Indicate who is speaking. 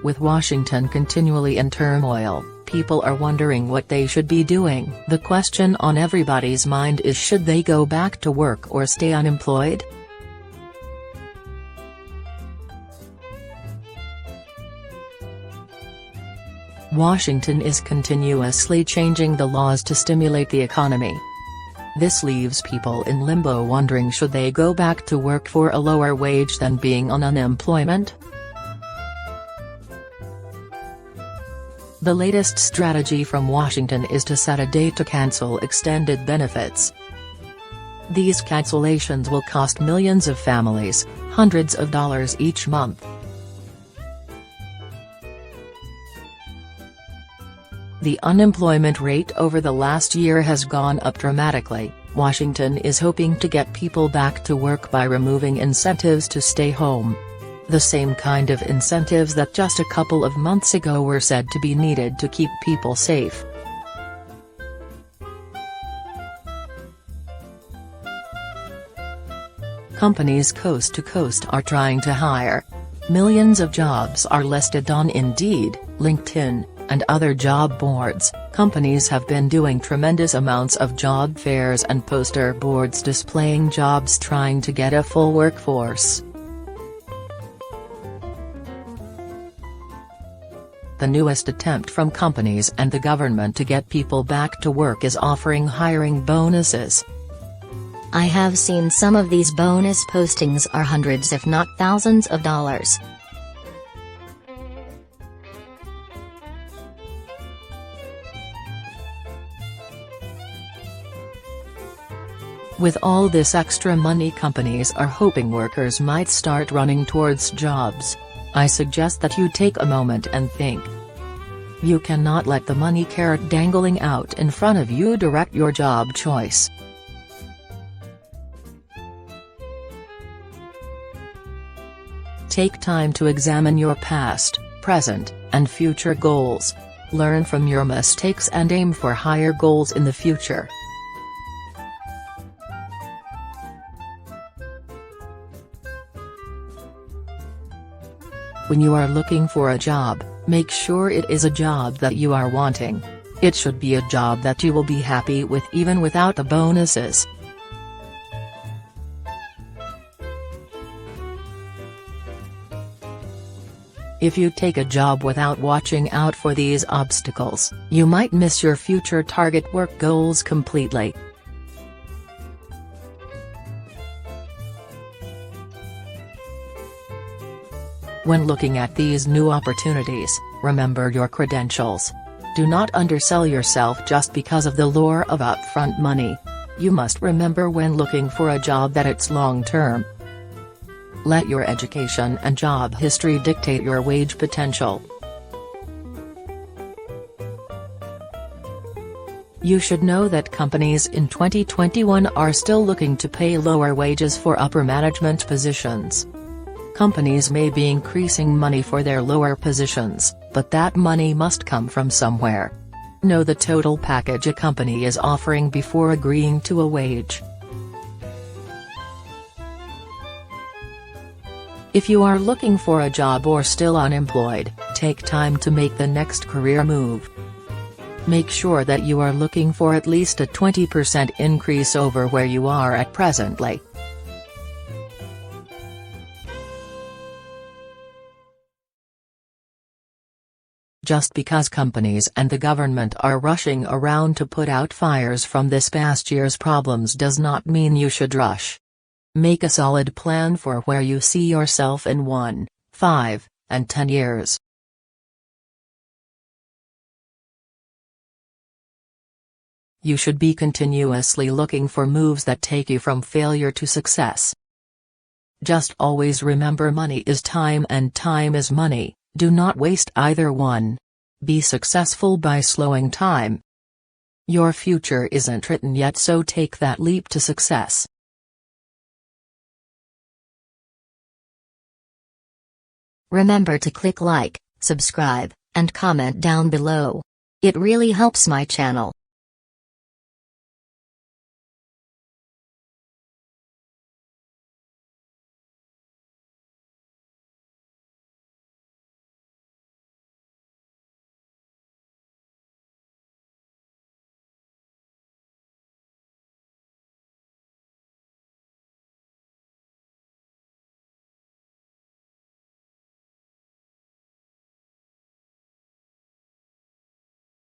Speaker 1: With Washington continually in turmoil, people are wondering what they should be doing. The question on everybody's mind is, should they go back to work or stay unemployed? Washington is continuously changing the laws to stimulate the economy. This leaves people in limbo wondering, should they go back to work for a lower wage than being on unemployment? The latest strategy from Washington is to set a date to cancel extended benefits. These cancellations will cost millions of families hundreds of dollars each month. The unemployment rate over the last year has gone up dramatically. Washington is hoping to get people back to work by removing incentives to stay home. The same kind of incentives that just a couple of months ago were said to be needed to keep people safe. Companies coast to coast are trying to hire. Millions of jobs are listed on Indeed, LinkedIn, and other job boards. Companies have been doing tremendous amounts of job fairs and poster boards displaying jobs, trying to get a full workforce. The newest attempt from companies and the government to get people back to work is offering hiring bonuses.
Speaker 2: I have seen some of these bonus postings are hundreds if not thousands of dollars.
Speaker 1: With all this extra money, companies are hoping workers might start running towards jobs. I suggest that you take a moment and think. You cannot let the money carrot dangling out in front of you direct your job choice. Take time to examine your past, present, and future goals. Learn from your mistakes and aim for higher goals in the future. When you are looking for a job, make sure it is a job that you are wanting. It should be a job that you will be happy with even without the bonuses. If you take a job without watching out for these obstacles, you might miss your future target work goals completely. When looking at these new opportunities, remember your credentials. Do not undersell yourself just because of the lure of upfront money. You must remember when looking for a job that it's long-term. Let your education and job history dictate your wage potential. You should know that companies in 2021 are still looking to pay lower wages for upper management positions. Companies may be increasing money for their lower positions, but that money must come from somewhere. Know the total package a company is offering before agreeing to a wage. If you are looking for a job or still unemployed, take time to make the next career move. Make sure that you are looking for at least a 20% increase over where you are at presently. Just because companies and the government are rushing around to put out fires from this past year's problems does not mean you should rush. Make a solid plan for where you see yourself in 1, 5, and 10 years. You should be continuously looking for moves that take you from failure to success. Just always remember, money is time and time is money. Do not waste either one. Be successful by slowing time. Your future isn't written yet, so take that leap to success.
Speaker 2: Remember to click like, subscribe, and comment down below. It really helps my channel.